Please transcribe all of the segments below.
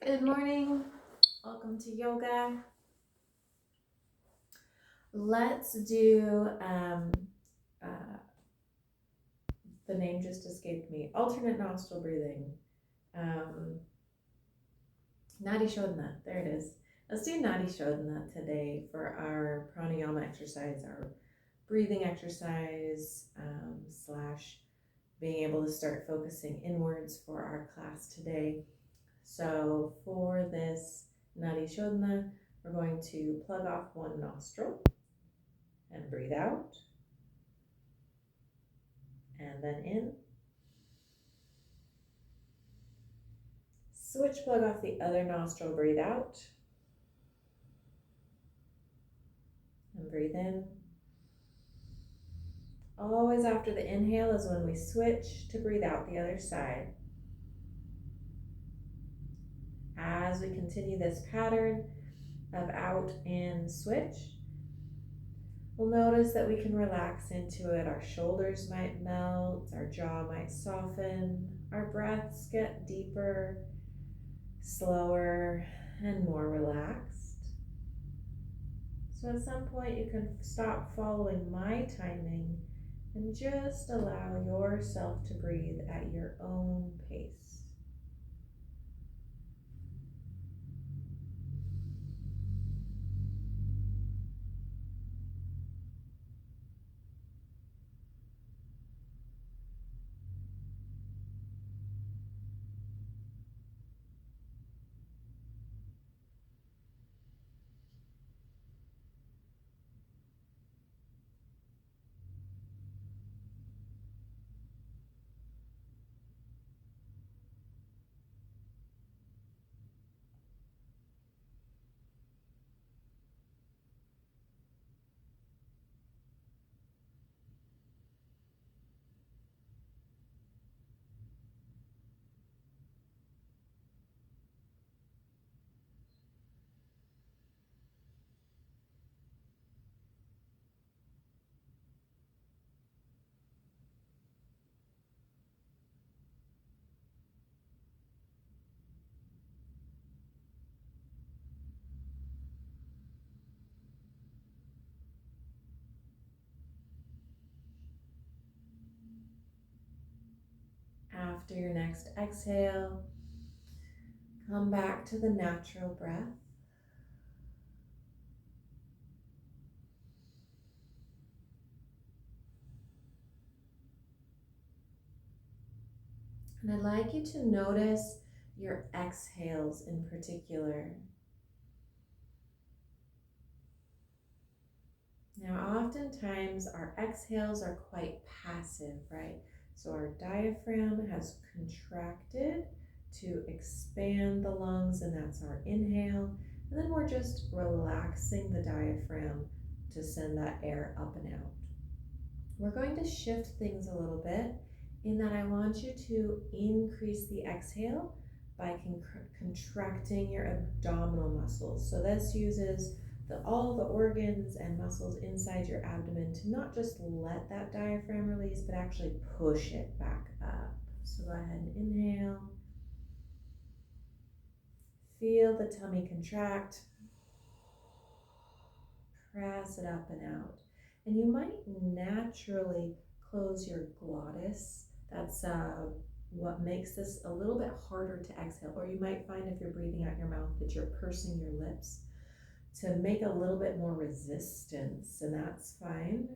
Good morning. Welcome to yoga. Let's do, the name just escaped me, alternate nostril breathing. Nadi Shodhana, there it is. Let's do Nadi Shodhana today for our pranayama exercise, our breathing exercise, slash being able to start focusing inwards for our class today. So for this Nadi Shodhana, we're going to plug off one nostril and breathe out, and then in. Switch, plug off the other nostril, breathe out, and breathe in. Always after the inhale is when we switch to breathe out the other side. As we continue this pattern of out, in, switch, we'll notice that we can relax into it. Our shoulders might melt, our jaw might soften, our breaths get deeper, slower, and more relaxed. So at some point you can stop following my timing and just allow yourself to breathe at your own pace. After your next exhale, come back to the natural breath. And I'd like you to notice your exhales in particular. Now, oftentimes our exhales are quite passive, right? So our diaphragm has contracted to expand the lungs, and that's our inhale. And then we're just relaxing the diaphragm to send that air up and out. We're going to shift things a little bit in that I want you to increase the exhale by contracting your abdominal muscles. So this uses all the organs and muscles inside your abdomen to not just let that diaphragm release, but actually push it back up. So go ahead and inhale. Feel the tummy contract. Press it up and out. And you might naturally close your glottis. That's what makes this a little bit harder to exhale. Or you might find if you're breathing out your mouth that you're pursing your lips to make a little bit more resistance, and that's fine.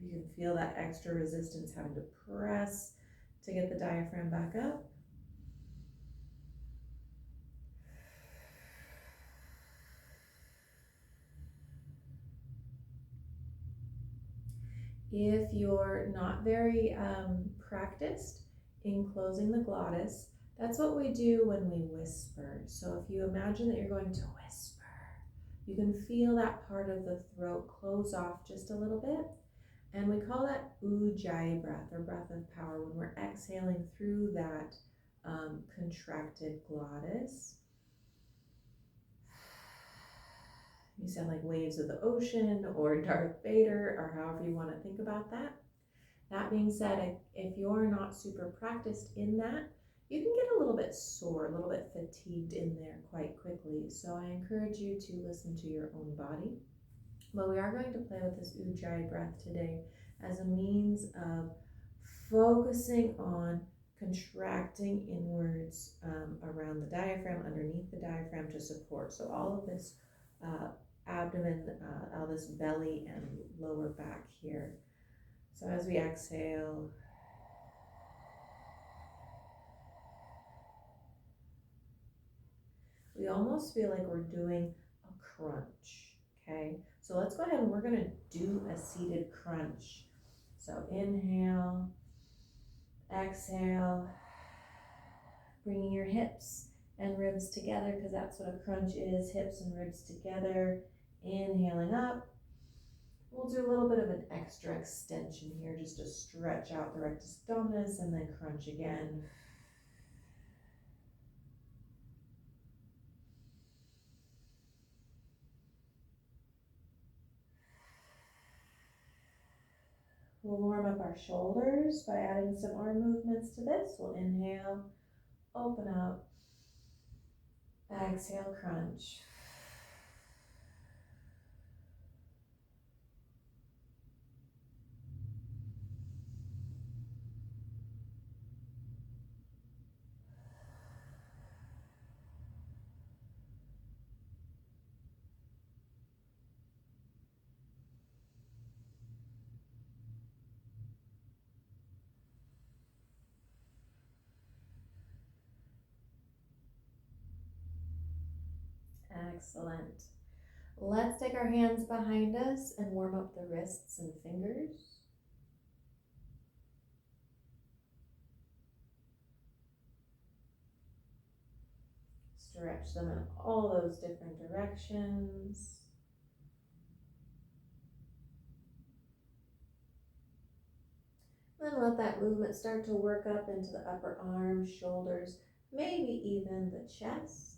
You can feel that extra resistance having to press to get the diaphragm back up. If you're not very practiced in closing the glottis, that's what we do when we whisper. So if you imagine that you're going to whisper, you can feel that part of the throat close off just a little bit. And we call that ujjayi breath, or breath of power, when we're exhaling through that contracted glottis. You sound like waves of the ocean or Darth Vader, or however you want to think about that. That being said, if you're not super practiced in that, you can get a little bit sore, a little bit fatigued in there quite quickly. So I encourage you to listen to your own body. But we are going to play with this Ujjayi breath today as a means of focusing on contracting inwards around the diaphragm, underneath the diaphragm to support. So all of this abdomen, all this belly and lower back here. So as we exhale, we almost feel like we're doing a crunch, okay? So let's go ahead and we're gonna do a seated crunch. So inhale, exhale, bringing your hips and ribs together because that's what a crunch is, hips and ribs together. Inhaling up. We'll do a little bit of an extra extension here just to stretch out the rectus abdominis and then crunch again. We'll warm up our shoulders by adding some arm movements to this. We'll inhale, open up, exhale, crunch. Excellent. Let's take our hands behind us and warm up the wrists and fingers. Stretch them in all those different directions. Then let that movement start to work up into the upper arms, shoulders, maybe even the chest.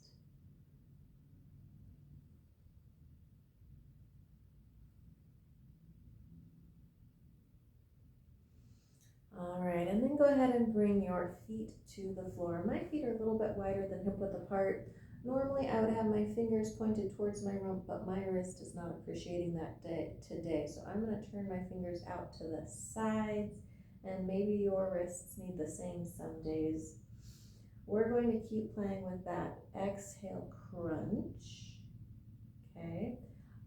All right, and then go ahead and bring your feet to the floor. My feet are a little bit wider than hip width apart. Normally I would have my fingers pointed towards my rump, but my wrist is not appreciating that today. So I'm gonna turn my fingers out to the sides, and maybe your wrists need the same some days. We're going to keep playing with that exhale crunch, okay?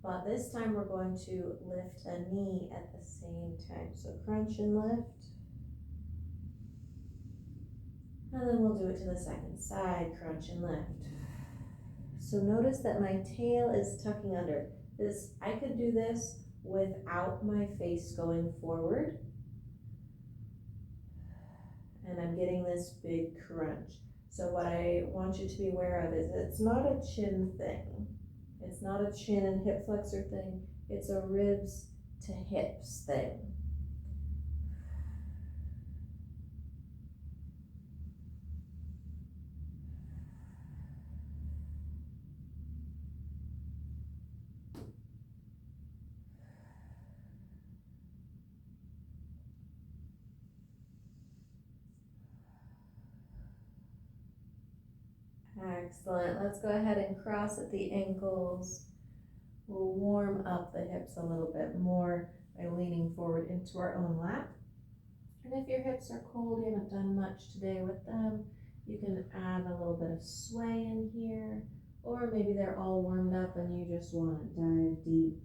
But this time we're going to lift a knee at the same time. So crunch and lift. And then we'll do it to the second side, crunch and lift. So notice that my tail is tucking under. I could do this without my face going forward. And I'm getting this big crunch. So what I want you to be aware of is it's not a chin thing. It's not a chin and hip flexor thing. It's a ribs to hips thing. Excellent. Let's go ahead and cross at the ankles. We'll warm up the hips a little bit more by leaning forward into our own lap. And if your hips are cold, you haven't done much today with them, you can add a little bit of sway in here, or maybe they're all warmed up and you just want to dive deep.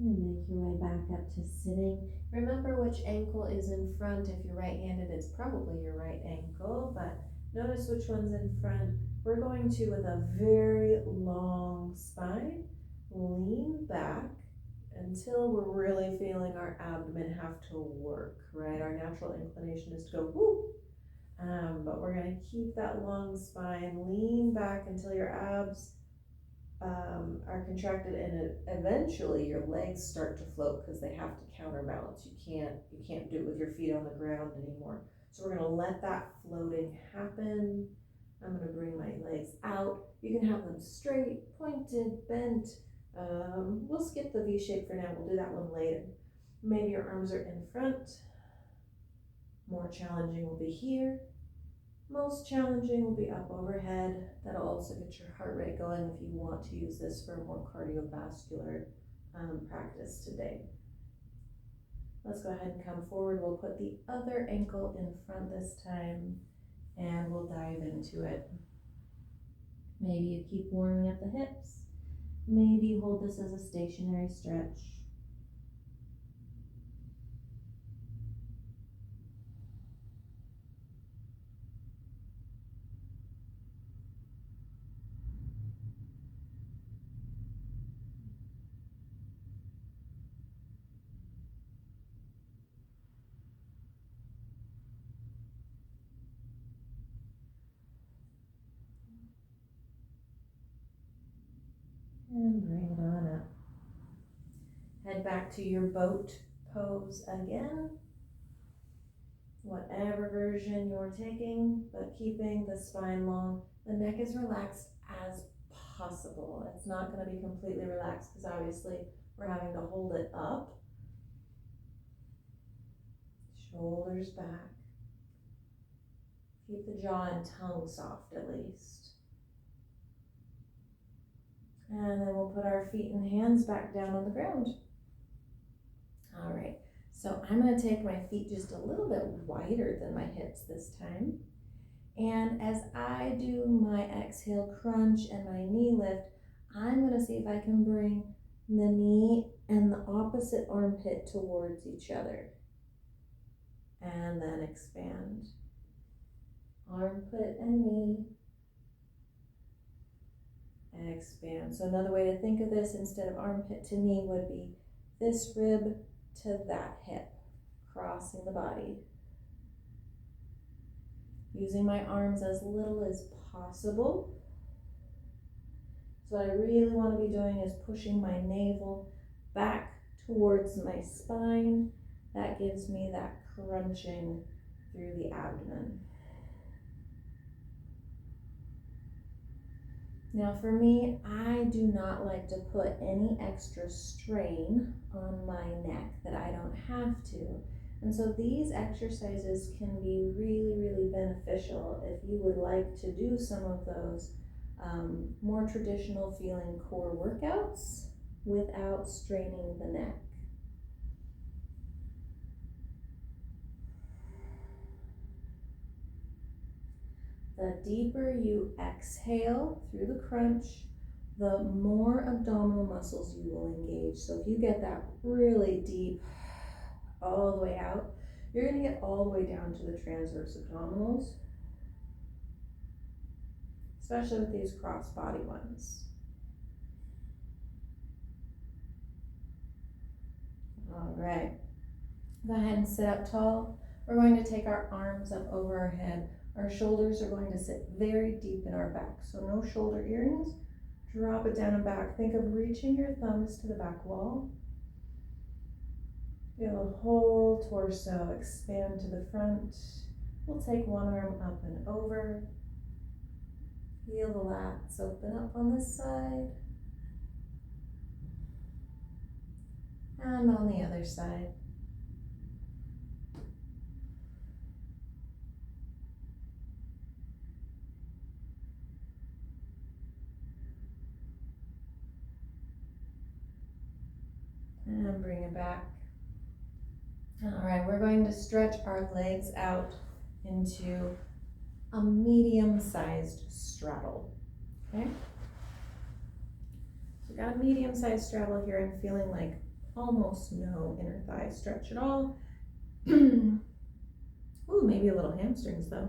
And make your way back up to sitting. Remember which ankle is in front. If you're right-handed, it's probably your right ankle, but notice which one's in front. We're going to, with a very long spine, lean back until we're really feeling our abdomen have to work, right? Our natural inclination is to go whoop, but we're gonna keep that long spine, lean back until your abs are contracted, and eventually your legs start to float because they have to counterbalance. You can't do it with your feet on the ground anymore. So we're gonna let that floating happen. I'm gonna bring my legs out. You can have them straight, pointed, bent. We'll skip the V shape for now. We'll do that one later. Maybe your arms are in front. More challenging will be here. Most challenging will be up overhead. That'll also get your heart rate going if you want to use this for a more cardiovascular practice today. Let's go ahead and come forward. We'll put the other ankle in front this time and we'll dive into it. Maybe you keep warming up the hips. Maybe you hold this as a stationary stretch. And bring it on up. Head back to your boat pose again. Whatever version you're taking, but keeping the spine long. The neck is relaxed as possible. It's not going to be completely relaxed because obviously we're having to hold it up. Shoulders back. Keep the jaw and tongue soft at least. And then we'll put our feet and hands back down on the ground. All right, so I'm going to take my feet just a little bit wider than my hips this time. And as I do my exhale crunch and my knee lift, I'm going to see if I can bring the knee and the opposite armpit towards each other. And then expand. Armpit and knee. Expand. So another way to think of this, instead of armpit to knee, would be this rib to that hip, crossing the body. Using my arms as little as possible. So what I really want to be doing is pushing my navel back towards my spine. That gives me that crunching through the abdomen. Now for me, I do not like to put any extra strain on my neck that I don't have to. And so these exercises can be really, really beneficial if you would like to do some of those more traditional feeling core workouts without straining the neck. The deeper you exhale through the crunch, the more abdominal muscles you will engage. So if you get that really deep all the way out, you're going to get all the way down to the transverse abdominals, especially with these cross body ones. All right, go ahead and sit up tall. We're going to take our arms up over our head. Our shoulders are going to sit very deep in our back, so no shoulder earrings. Drop it down and back. Think of reaching your thumbs to the back wall. Feel the whole torso expand to the front. We'll take one arm up and over. Feel the lats open up on this side. And on the other side. And bring it back. All right, we're going to stretch our legs out into a medium-sized straddle, okay? So we've got a medium-sized straddle here. I'm feeling like almost no inner thigh stretch at all. Ooh, maybe a little hamstrings though.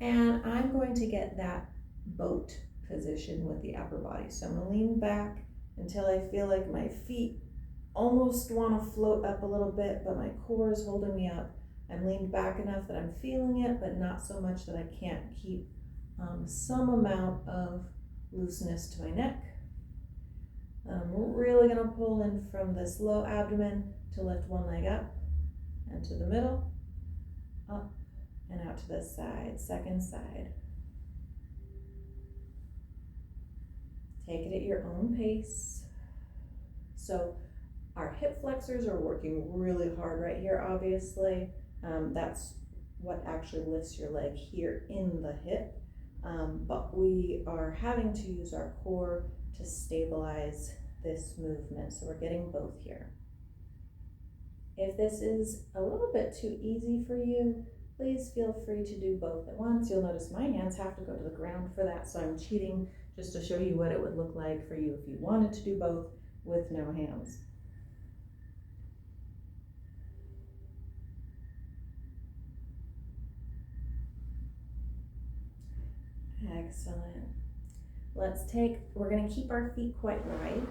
And I'm going to get that boat position with the upper body. So I'm gonna lean back until I feel like my feet almost want to float up a little bit, but my core is holding me up. I'm leaned back enough that I'm feeling it, but not so much that I can't keep some amount of looseness to my neck. I'm really gonna pull in from this low abdomen to lift one leg up and to the middle, up and out to the side, second side. Take it at your own pace. So our hip flexors are working really hard right here, obviously. That's what actually lifts your leg here in the hip. But we are having to use our core to stabilize this movement. So we're getting both here. If this is a little bit too easy for you, please feel free to do both at once. You'll notice my hands have to go to the ground for that, so I'm cheating just to show you what it would look like for you if you wanted to do both with no hands. Excellent. We're gonna keep our feet quite wide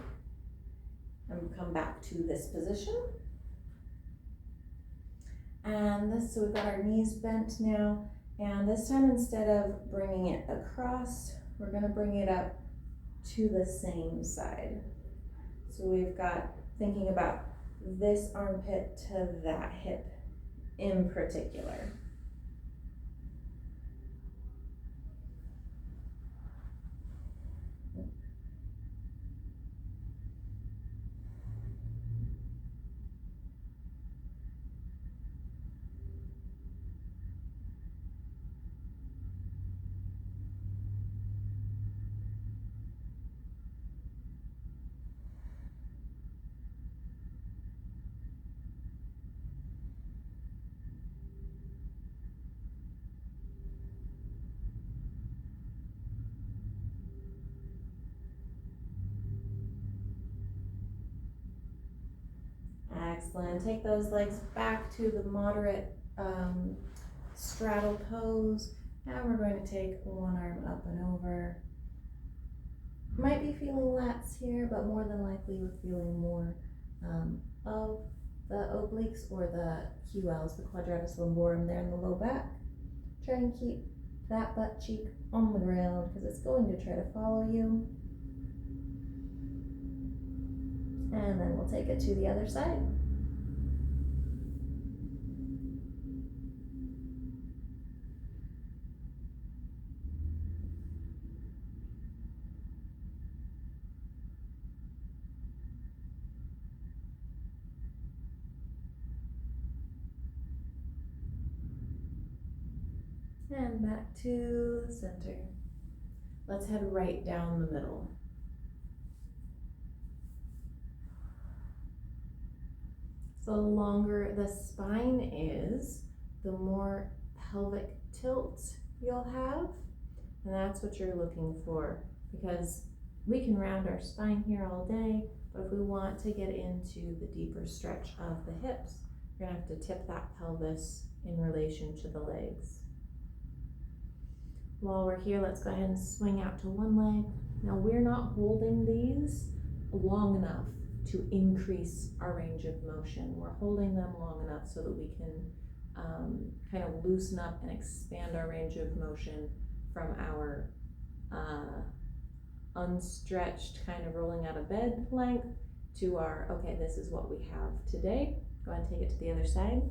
and come back to this position. And so we've got our knees bent now, and this time instead of bringing it across, we're gonna bring it up to the same side. So we've got thinking about this armpit to that hip in particular. Excellent. Take those legs back to the moderate straddle pose. Now we're going to take one arm up and over. Might be feeling lats here, but more than likely you're feeling more of the obliques or the QLs, the quadratus lumborum there in the low back. Try and keep that butt cheek on the ground because it's going to try to follow you. And then we'll take it to the other side. And back to the center. Let's head right down the middle. So the longer the spine is, the more pelvic tilt you'll have. And that's what you're looking for, because we can round our spine here all day, but if we want to get into the deeper stretch of the hips, you're gonna have to tip that pelvis in relation to the legs. While we're here, let's go ahead and swing out to one leg. Now we're not holding these long enough to increase our range of motion. We're holding them long enough so that we can kind of loosen up and expand our range of motion from our unstretched kind of rolling out of bed length to our, okay, this is what we have today. Go ahead and take it to the other side.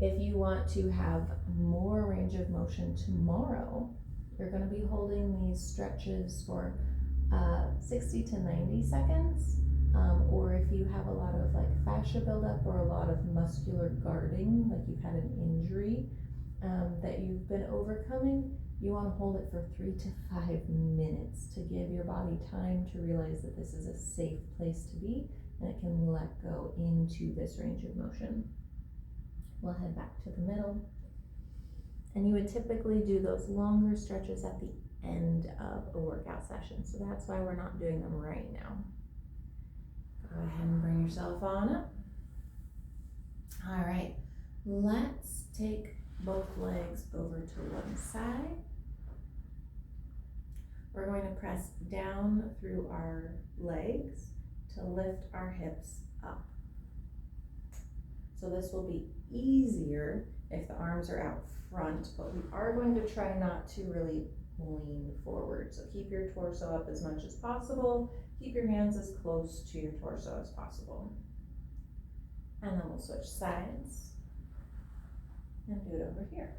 If you want to have more range of motion tomorrow, you're going to be holding these stretches for 60 to 90 seconds. Or if you have a lot of like fascia buildup or a lot of muscular guarding, like you've had an injury that you've been overcoming, you want to hold it for 3 to 5 minutes to give your body time to realize that this is a safe place to be and it can let go into this range of motion. We'll head back to the middle. And you would typically do those longer stretches at the end of a workout session. So that's why we're not doing them right now. Go ahead and bring yourself on up. All right, let's take both legs over to one side. We're going to press down through our legs to lift our hips up. So this will be easier if the arms are out front, but we are going to try not to really lean forward. So keep your torso up as much as possible. Keep your hands as close to your torso as possible. And then we'll switch sides and do it over here.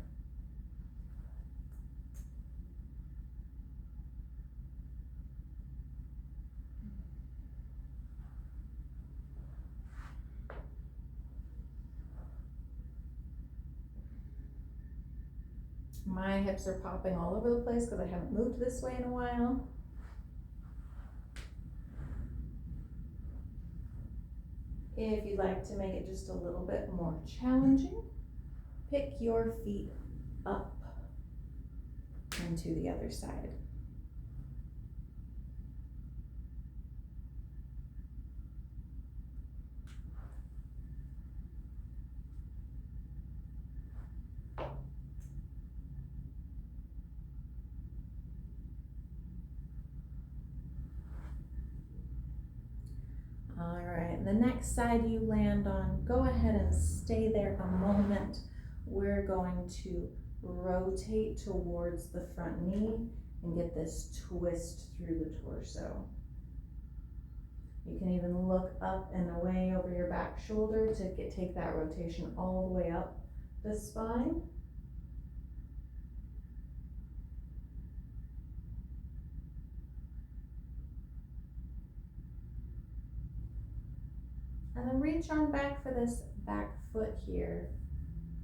My hips are popping all over the place because I haven't moved this way in a while. If you'd like to make it just a little bit more challenging, pick your feet up and to the other side. All right, the next side you land on, go ahead and stay there a moment. We're going to rotate towards the front knee and get this twist through the torso. You can even look up and away over your back shoulder to take that rotation all the way up the spine. And then reach on back for this back foot here.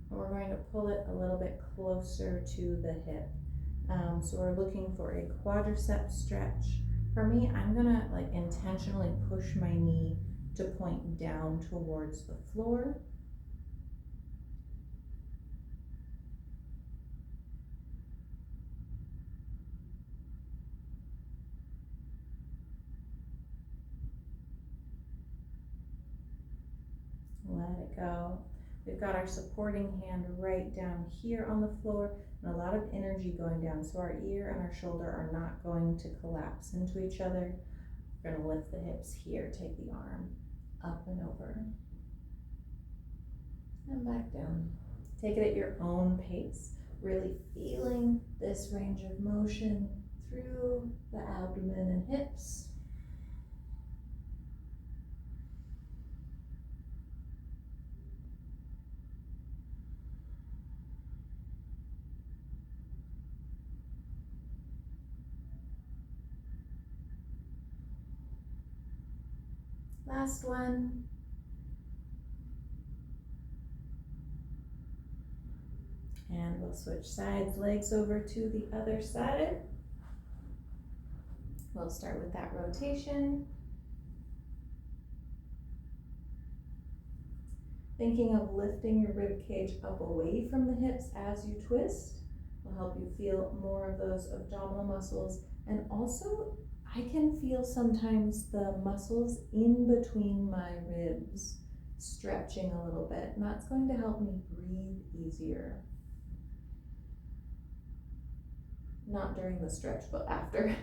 And we're going to pull it a little bit closer to the hip. So we're looking for a quadricep stretch. For me, I'm gonna intentionally push my knee to point down towards the floor. Let it go. We've got our supporting hand right down here on the floor and a lot of energy going down, so our ear and our shoulder are not going to collapse into each other. We're going to lift the hips here, take the arm up and over and back down. Take it at your own pace, really feeling this range of motion through the abdomen and hips. Last one. And we'll switch sides, legs over to the other side. We'll start with that rotation. Thinking of lifting your rib cage up away from the hips as you twist will help you feel more of those abdominal muscles. And also, I can feel sometimes the muscles in between my ribs stretching a little bit, and that's going to help me breathe easier. Not during the stretch, but after.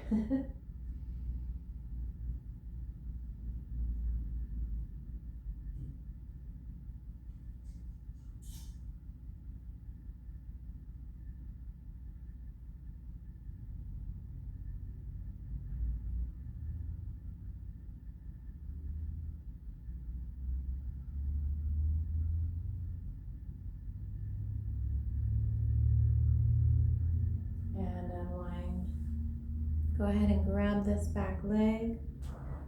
And unwind. Go ahead and grab this back leg.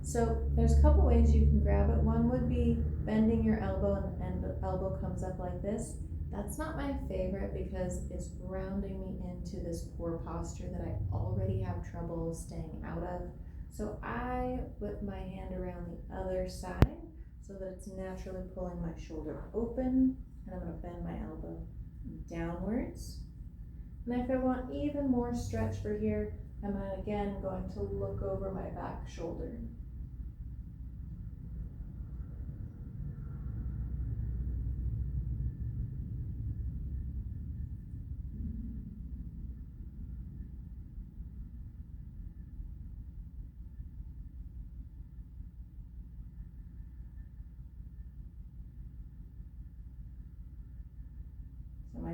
So there's a couple ways you can grab it. One would be bending your elbow and the elbow comes up like this. That's not my favorite because it's grounding me into this poor posture that I already have trouble staying out of. So I whip my hand around the other side so that it's naturally pulling my shoulder open, and I'm going to bend my elbow downwards. And if I want even more stretch for here, I'm again going to look over my back shoulder.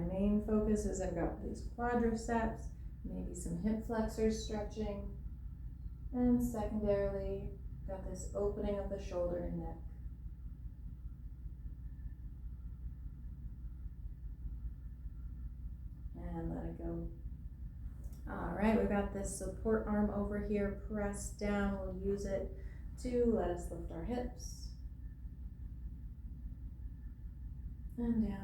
main focus is I've got these quadriceps, maybe some hip flexors stretching, and secondarily, got this opening of the shoulder and neck. And let it go. All right, we've got this support arm over here, pressed down. We'll use it to let us lift our hips. And down.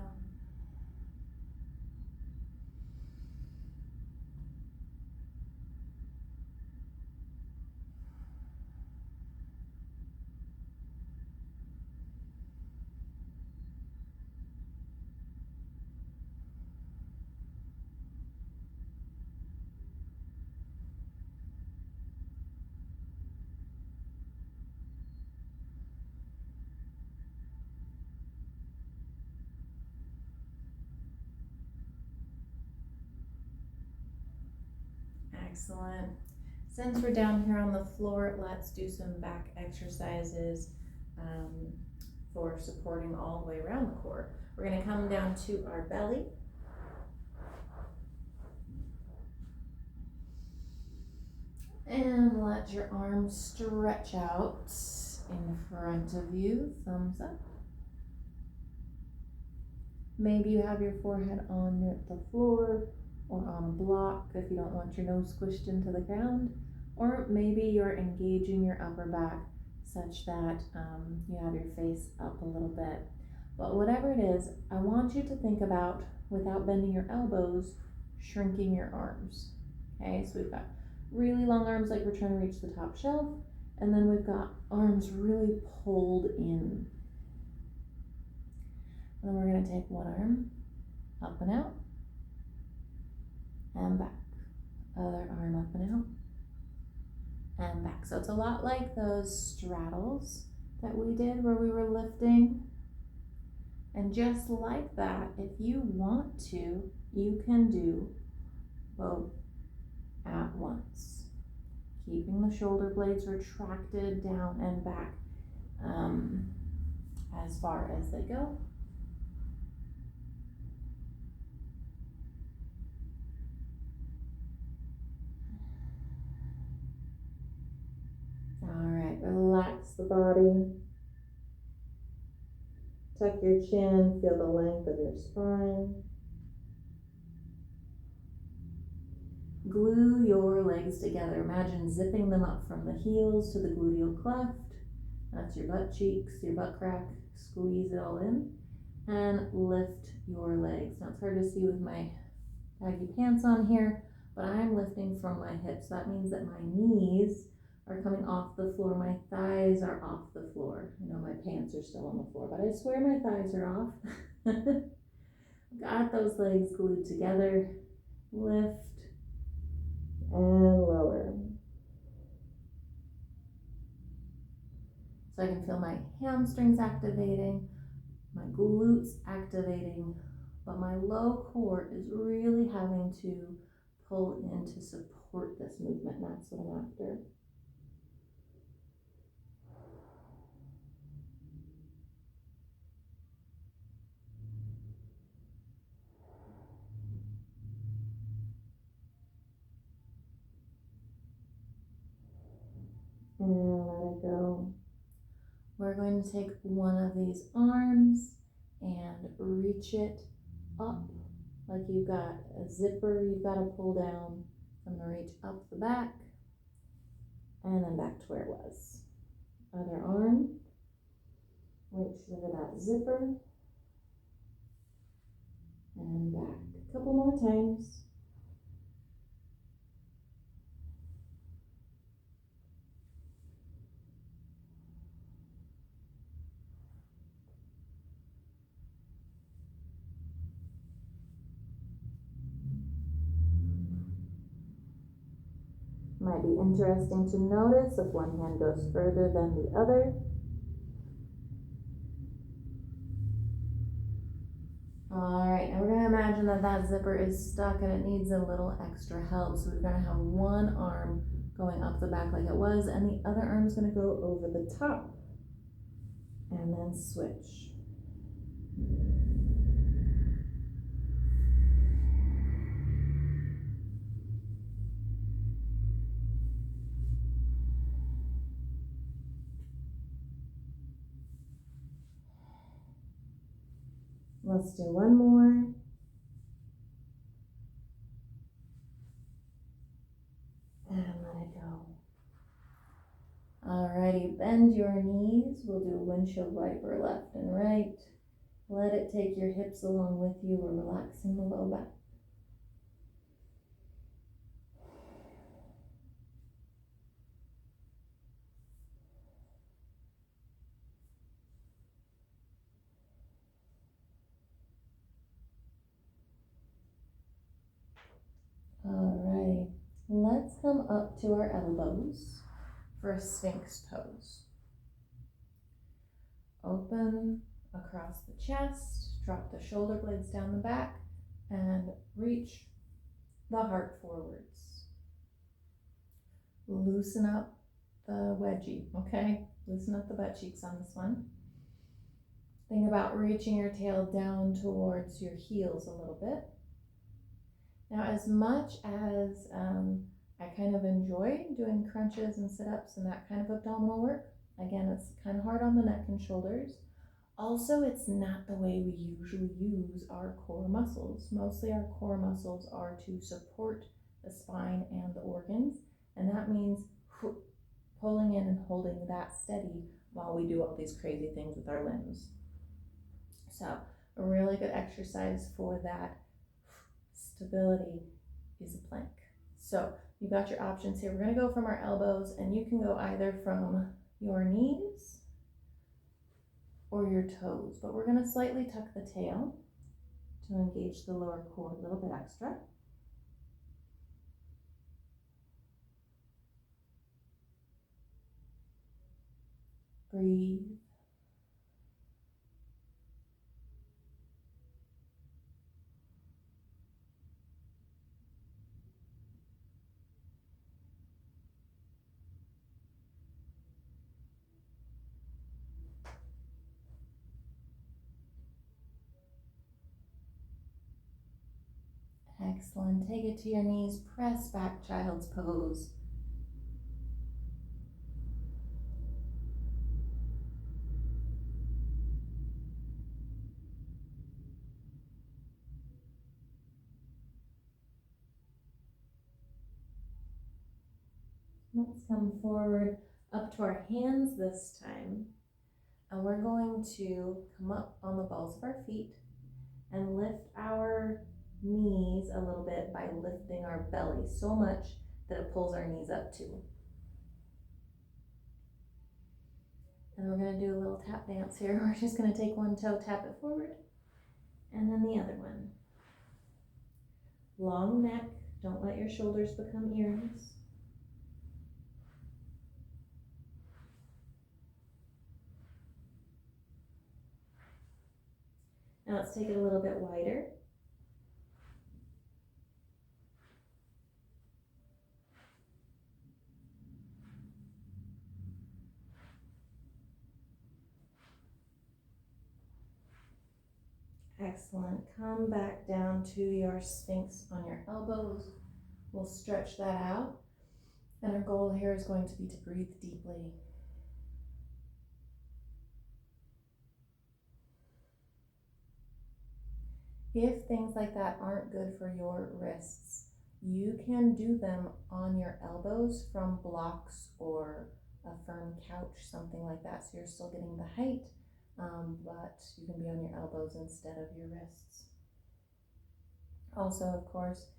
Excellent. Since we're down here on the floor, let's do some back exercises for supporting all the way around the core. We're going to come down to our belly. And let your arms stretch out in front of you, thumbs up. Maybe you have your forehead on the floor or on a block if you don't want your nose squished into the ground, or maybe you're engaging your upper back such that you have your face up a little bit. But whatever it is, I want you to think about, without bending your elbows, shrinking your arms. Okay, so we've got really long arms like we're trying to reach the top shelf, and then we've got arms really pulled in. And then we're going to take one arm up and out and back, other arm up and out and back. So it's a lot like those straddles that we did where we were lifting. And just like that, if you want to, you can do both at once, keeping the shoulder blades retracted down and back as far as they go. All right, relax the body. Tuck your chin, feel the length of your spine. Glue your legs together. Imagine zipping them up from the heels to the gluteal cleft. That's your butt cheeks, your butt crack. Squeeze it all in and lift your legs. Now it's hard to see with my baggy pants on here, but I'm lifting from my hips. That means that my knees are coming off the floor. My thighs are off the floor. I know my pants are still on the floor, but I swear my thighs are off. Got those legs glued together. Lift and lower. So I can feel my hamstrings activating, my glutes activating, but my low core is really having to pull in to support this movement. That's what I'm after. And let it go. We're going to take one of these arms and reach it up like you've got a zipper you've got to pull down. I'm going to reach up the back and then back to where it was. Other arm, reach over that zipper and back. A couple more times. Might be interesting to notice if one hand goes further than the other. All right, now we're going to imagine that that zipper is stuck and it needs a little extra help. So we're going to have one arm going up the back like it was, and the other arm is going to go over the top. And then switch. Let's do one more. And let it go. Alrighty, bend your knees. We'll do windshield wiper left and right. Let it take your hips along with you. We're relaxing the low back. Alrighty, let's come up to our elbows for a Sphinx pose. Open across the chest, drop the shoulder blades down the back, and reach the heart forwards. Loosen up the wedgie, okay? Loosen up the butt cheeks on this one. Think about reaching your tail down towards your heels a little bit. Now, as much as I kind of enjoy doing crunches and sit-ups and that kind of abdominal work, again, it's kind of hard on the neck and shoulders. Also, it's not the way we usually use our core muscles. Mostly our core muscles are to support the spine and the organs, and that means pulling in and holding that steady while we do all these crazy things with our limbs. So, a really good exercise for that stability is a plank. So you got your options here. We're going to go from our elbows, and you can go either from your knees or your toes, but we're going to slightly tuck the tail to engage the lower core a little bit extra. Breathe. Excellent. Take it to your knees. Press back, child's pose. Let's come forward up to our hands this time. And we're going to come up on the balls of our feet and lift our knees a little bit by lifting our belly so much that it pulls our knees up too. And we're going to do a little tap dance here. We're just going to take one toe, tap it forward, and then the other one. Long neck, don't let your shoulders become earrings. Now let's take it a little bit wider. Excellent. Come back down to your Sphinx on your elbows. We'll stretch that out. And our goal here is going to be to breathe deeply. If things like that aren't good for your wrists, you can do them on your elbows from blocks or a firm couch, something like that. So you're still getting the height, but you can be on your elbows instead of your wrists. Also, of course,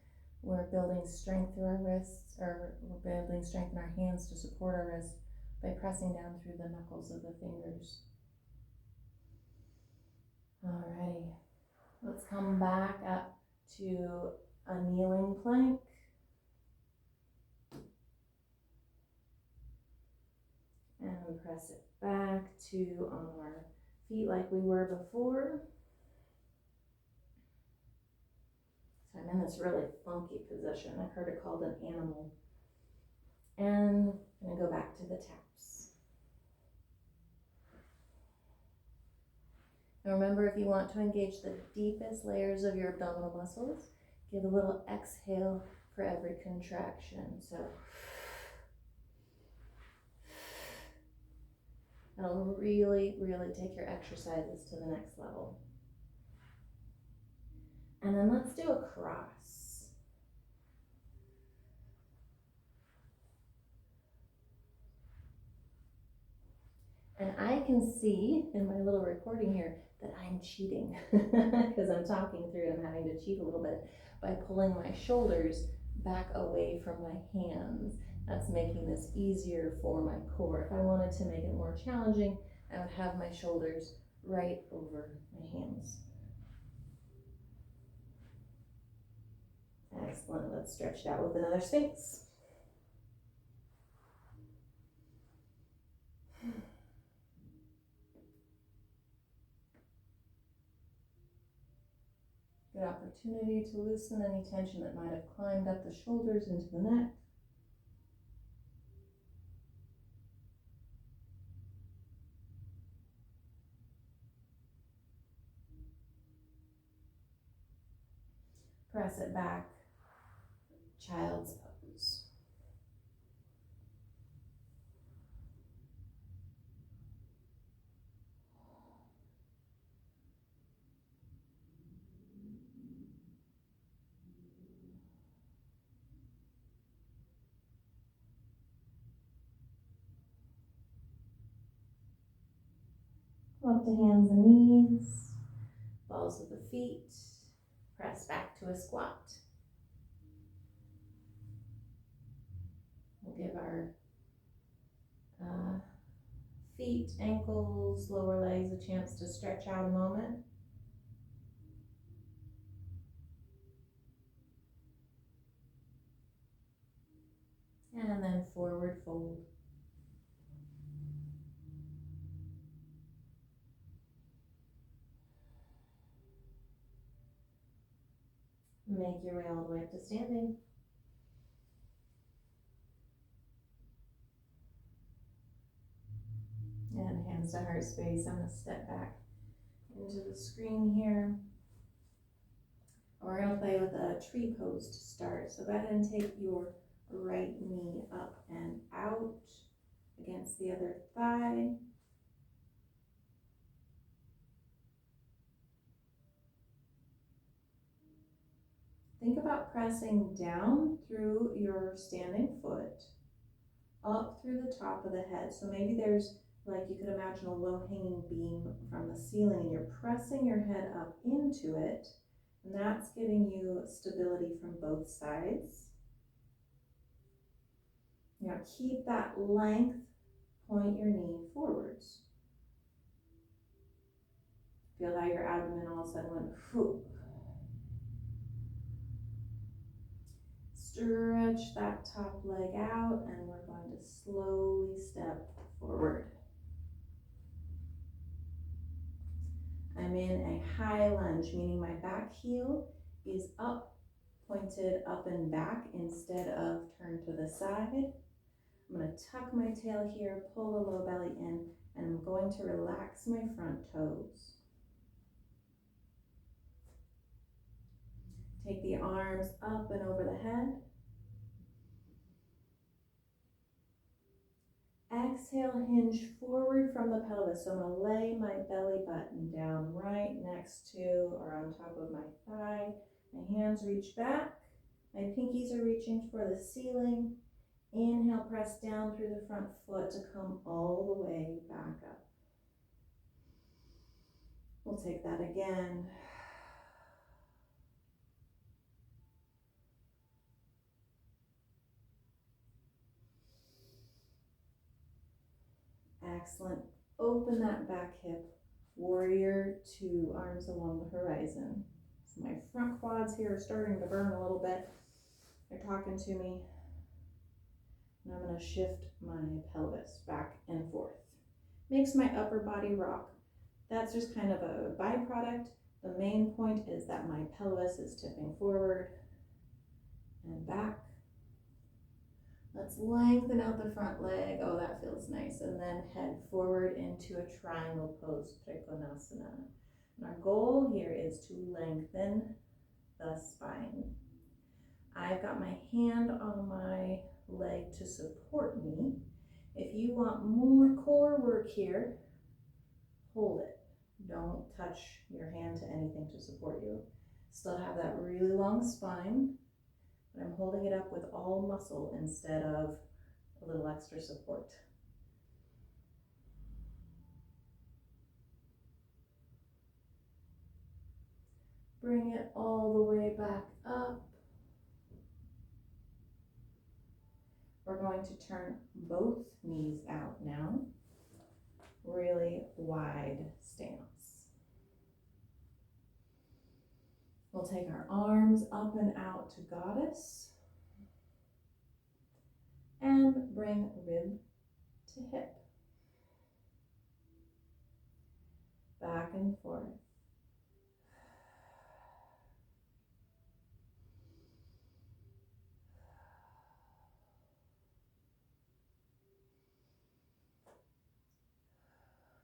we're building strength through our wrists, or we're building strength in our hands to support our wrists by pressing down through the knuckles of the fingers. Alrighty, let's come back up to a kneeling plank. And press it back to on our feet like we were before. So I'm in this really funky position. I've heard it called an animal. And I'm going to go back to the taps. Now remember, if you want to engage the deepest layers of your abdominal muscles, give a little exhale for every contraction. So that'll really, really take your exercises to the next level. And then let's do a cross. And I can see in my little recording here that I'm cheating because I'm talking through and I'm having to cheat a little bit by pulling my shoulders back away from my hands. That's making this easier for my core. If I wanted to make it more challenging, I would have my shoulders right over my hands. Excellent. Let's stretch it out with another Sphinx. Good opportunity to loosen any tension that might have climbed up the shoulders into the neck. Press it back, child's pose. Up to hands and knees, balls of the feet, press back to a squat. We'll give our feet, ankles, lower legs a chance to stretch out a moment. And then forward fold. Make your way all the way up to standing. And hands to heart space. I'm going to step back into the screen here. We're going to play with a tree pose to start. So go ahead and take your right knee up and out against the other thigh. Think about pressing down through your standing foot, up through the top of the head. So maybe there's, like, you could imagine a low-hanging beam from the ceiling and you're pressing your head up into it, and that's giving you stability from both sides. Now keep that length, point your knee forwards. Feel how your abdomen all of a sudden went whoop. Stretch that top leg out, and we're going to slowly step forward. I'm in a high lunge, meaning my back heel is up, pointed up and back instead of turned to the side. I'm going to tuck my tail here, pull the low belly in, and I'm going to relax my front toes. Take the arms up and over the head. Exhale, hinge forward from the pelvis. So I'm going to lay my belly button down right next to or on top of my thigh. My hands reach back. My pinkies are reaching for the ceiling. Inhale, press down through the front foot to come all the way back up. We'll take that again. Excellent. Open that back hip. Warrior two, arms along the horizon. So my front quads here are starting to burn a little bit. They're talking to me. And I'm going to shift my pelvis back and forth. Makes my upper body rock. That's just kind of a byproduct. The main point is that my pelvis is tipping forward and back. Let's lengthen out the front leg. Oh, that feels nice. And then head forward into a triangle pose, Trikonasana. And our goal here is to lengthen the spine. I've got my hand on my leg to support me. If you want more core work here, hold it. Don't touch your hand to anything to support you. Still have that really long spine, but I'm holding it up with all muscle instead of a little extra support. Bring it all the way back up. We're going to turn both knees out now. Really wide stance. We'll take our arms up and out to goddess and bring rib to hip. Back and forth.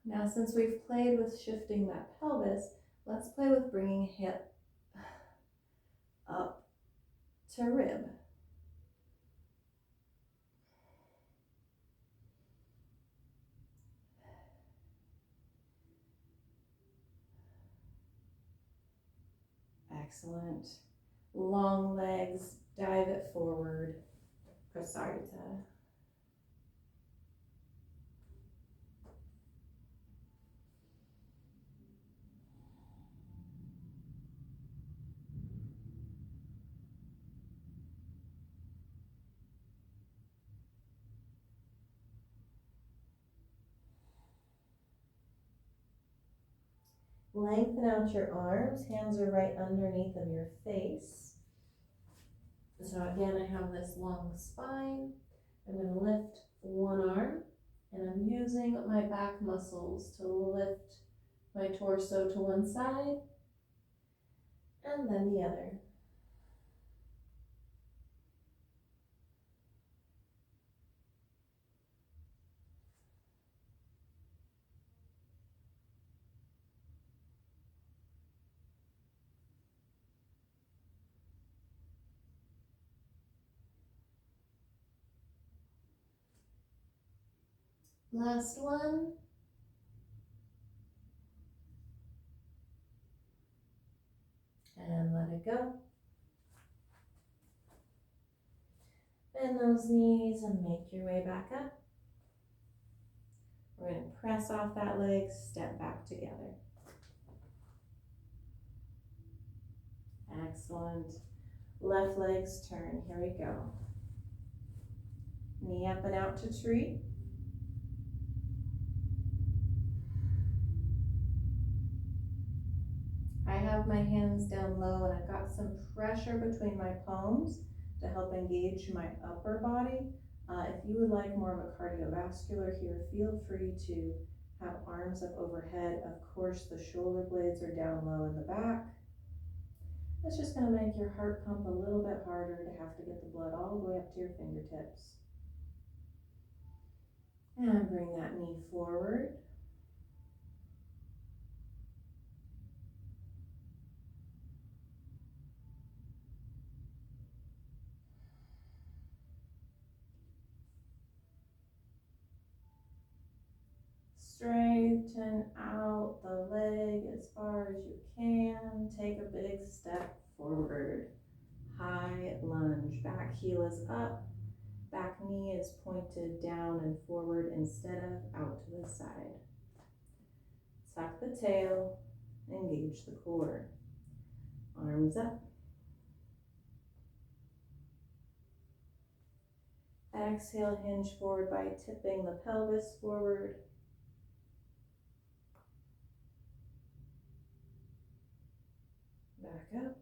Now, since we've played with shifting that pelvis, let's play with bringing hip up to rib. Excellent. Long legs, dive it forward, prasarita. Lengthen out your arms, hands are right underneath of your face. So again, I have this long spine. I'm going to lift one arm, and I'm using my back muscles to lift my torso to one side, and then the other. Last one. And let it go. Bend those knees and make your way back up. We're going to press off that leg, step back together. Excellent. Left leg's turn. Here we go. Knee up and out to tree. I have my hands down low and I've got some pressure between my palms to help engage my upper body. If you would like more of a cardiovascular here, feel free to have arms up overhead. Of course, the shoulder blades are down low in the back. It's just going to make your heart pump a little bit harder to have to get the blood all the way up to your fingertips. And bring that knee forward. Straighten out the leg as far as you can. Take a big step forward. High lunge. Back heel is up. Back knee is pointed down and forward instead of out to the side. Tuck the tail. Engage the core. Arms up. Exhale, hinge forward by tipping the pelvis forward. Back up.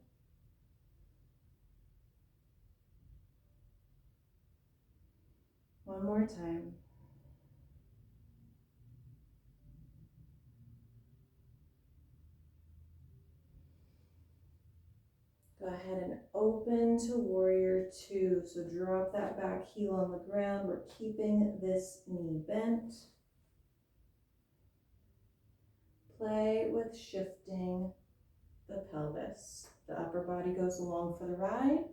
One more time. Go ahead and open to warrior two. So drop that back heel on the ground. We're keeping this knee bent. Play with shifting the pelvis. The upper body goes along for the ride.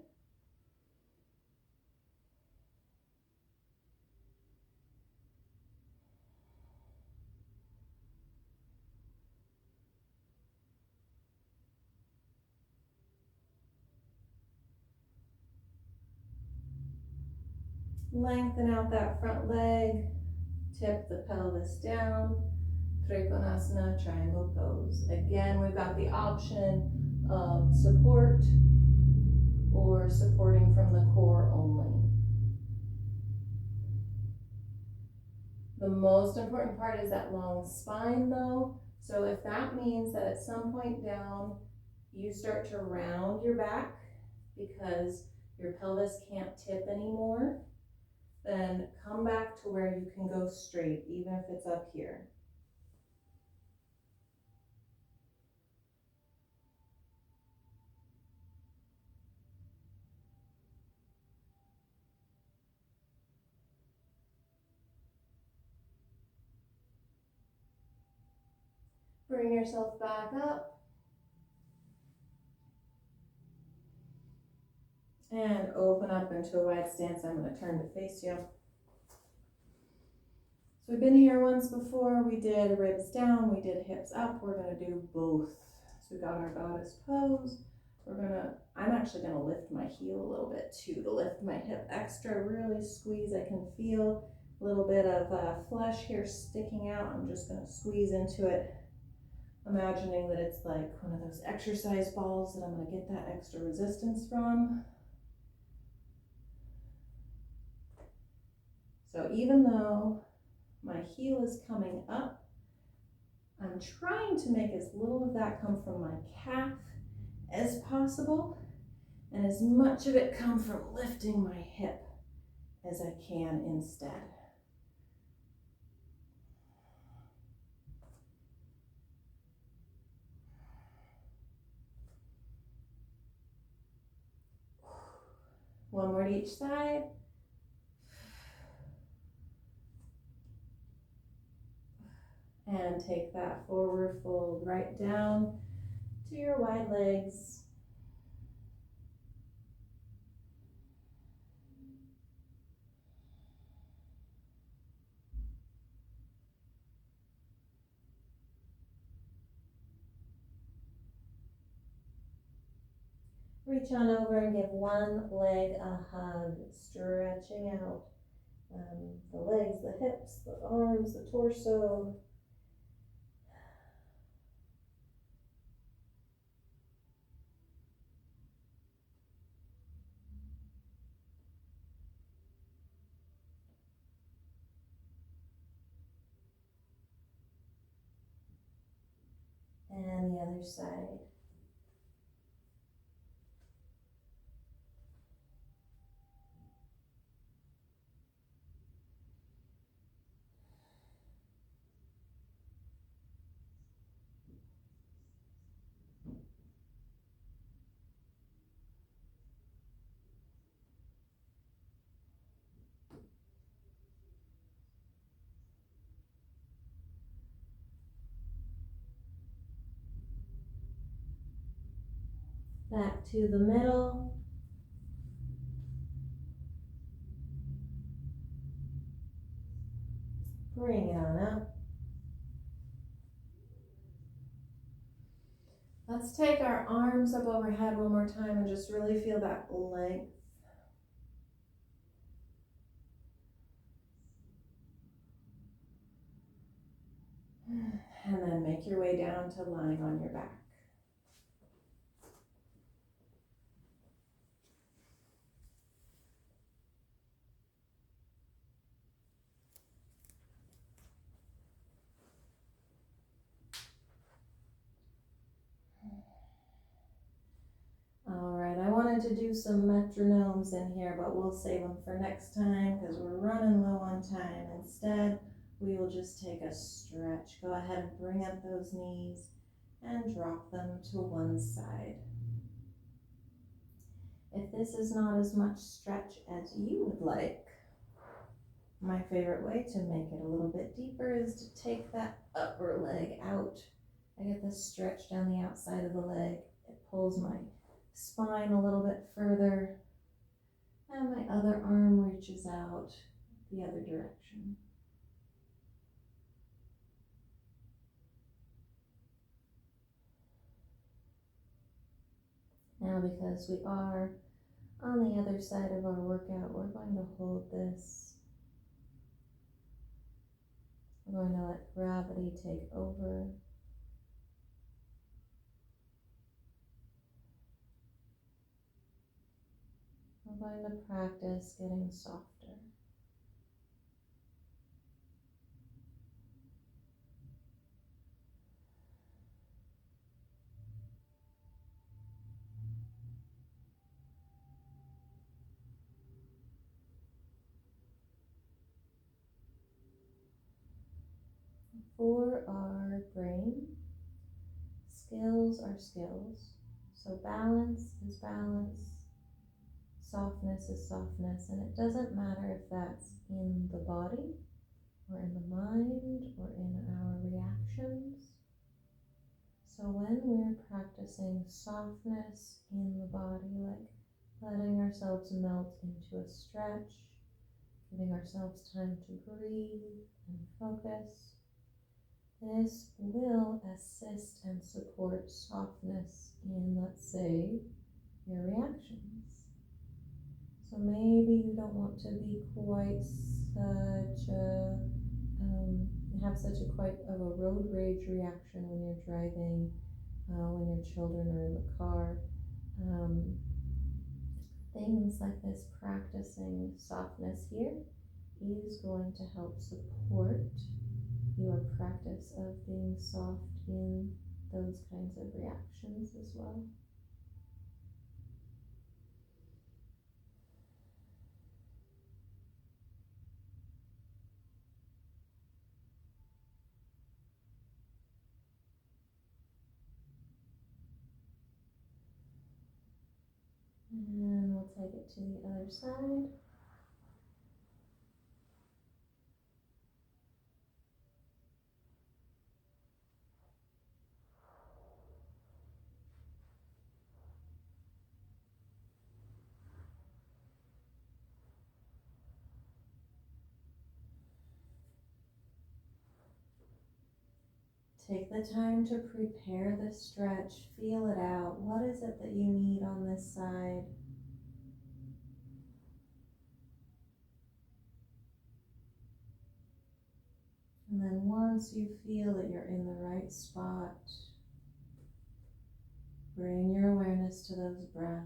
Lengthen out that front leg, tip the pelvis down, Trikonasana, triangle pose. Again, we've got the option of support or supporting from the core only. The most important part is that long spine though. So if that means that at some point down, you start to round your back because your pelvis can't tip anymore, then come back to where you can go straight, even if it's up here. Bring yourself back up. And open up into a wide stance. I'm going to turn to face you. So we've been here once before. We did ribs down, we did hips up. We're going to do both. So we got our goddess pose. I'm actually going to lift my heel a little bit too, to lift my hip extra, really squeeze. I can feel a little bit of flesh here sticking out. I'm just going to squeeze into it, imagining that it's like one of those exercise balls that I'm going to get that extra resistance from. So even though my heel is coming up, I'm trying to make as little of that come from my calf as possible, and as much of it come from lifting my hip as I can instead. One more to each side. And take that forward fold right down to your wide legs. Reach on over and give one leg a hug, stretching out the legs, the hips, the arms, the torso. And the other side. Back to the middle. Bring it on up. Let's take our arms up overhead one more time and just really feel that length. And then make your way down to lying on your back. All right, I wanted to do some metronomes in here, but we'll save them for next time because we're running low on time. Instead, we will just take a stretch. Go ahead and bring up those knees and drop them to one side. If this is not as much stretch as you would like, my favorite way to make it a little bit deeper is to take that upper leg out. I get this stretch down the outside of the leg. It pulls my spine a little bit further, and my other arm reaches out the other direction. Now, because we are On the other side of our workout, we're going to hold this. We're going to let gravity take over. We're going to practice getting softer. For our brain, skills are skills. So balance is balance, softness is softness, and it doesn't matter if that's in the body or in the mind or in our reactions. So when we're practicing softness in the body, like letting ourselves melt into a stretch, giving ourselves time to breathe and focus, this will assist and support softness in, let's say, your reactions. So maybe you don't want to be quite such a, have such a quite of a road rage reaction when you're driving, when your children are in the car. Things like this, practicing softness here is going to help support your practice of being soft in those kinds of reactions as well. And we'll take it to the other side. Take the time to prepare the stretch, feel it out. What is it that you need on this side? And then once you feel that you're in the right spot, bring your awareness to those breaths.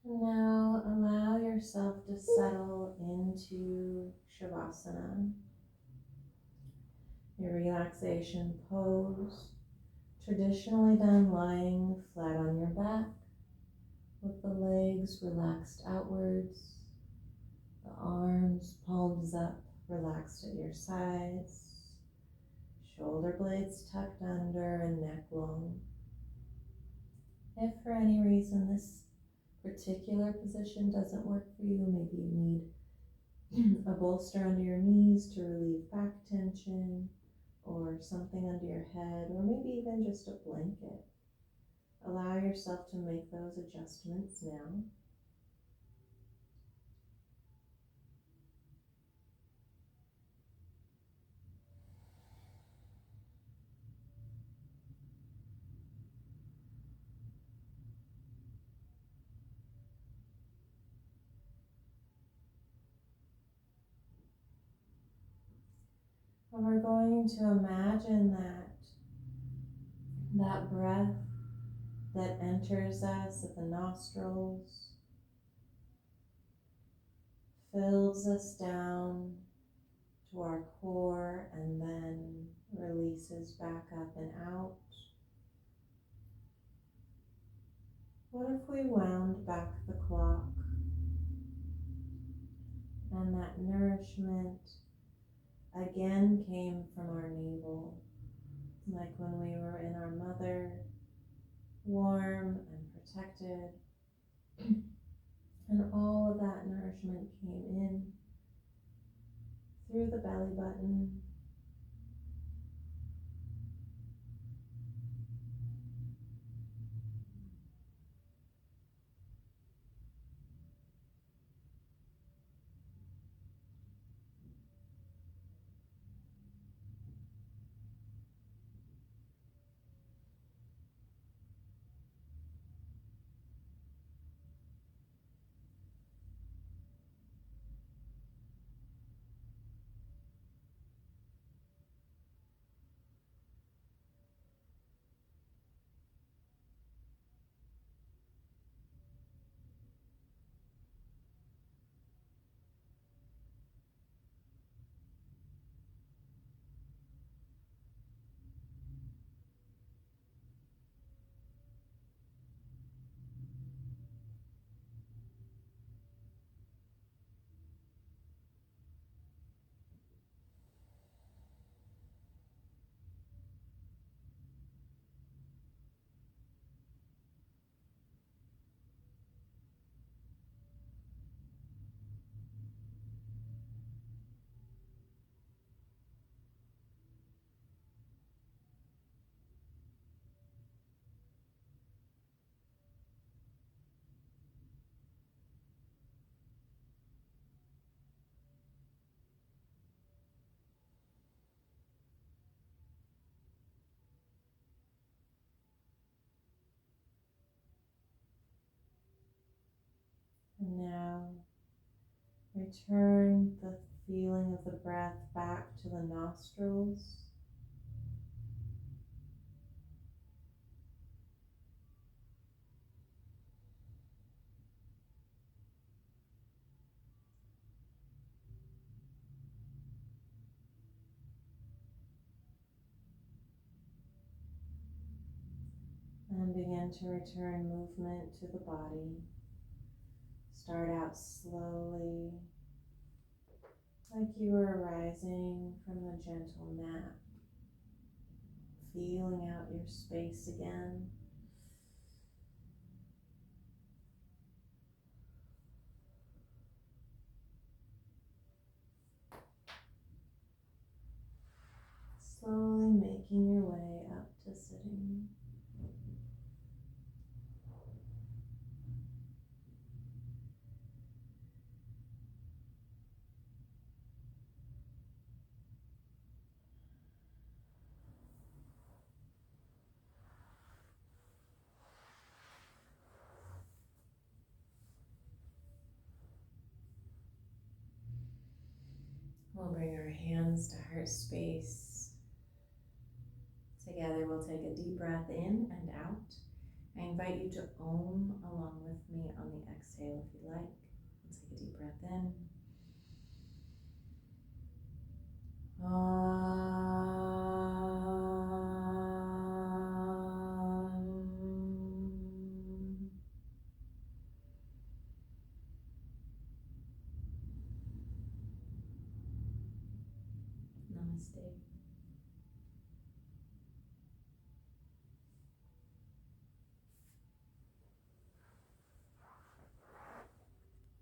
And now allow yourself to settle into Savasana, your relaxation pose, traditionally done lying flat on your back with the legs relaxed outwards, the arms palms up, relaxed at your sides, shoulder blades tucked under and neck long. If for any reason this particular position doesn't work for you, maybe you need a bolster under your knees to relieve back tension, or something under your head, or maybe even just a blanket. Allow yourself to make those adjustments now. And we're going to imagine that breath that enters us at the nostrils fills us down to our core and then releases back up and out. What if we wound back the clock and that nourishment again came from our navel, like when we were in our mother, warm and protected, and all of that nourishment came in through the belly button, and now return the feeling of the breath back to the nostrils. And begin to return movement to the body. Start out slowly, like you were rising from a gentle nap, feeling out your space again. Slowly making your way up to sitting. We'll bring our hands to heart space. Together we'll take a deep breath in and out. I invite you to Om along with me on the exhale if you like. Let's take a deep breath in. Namaste.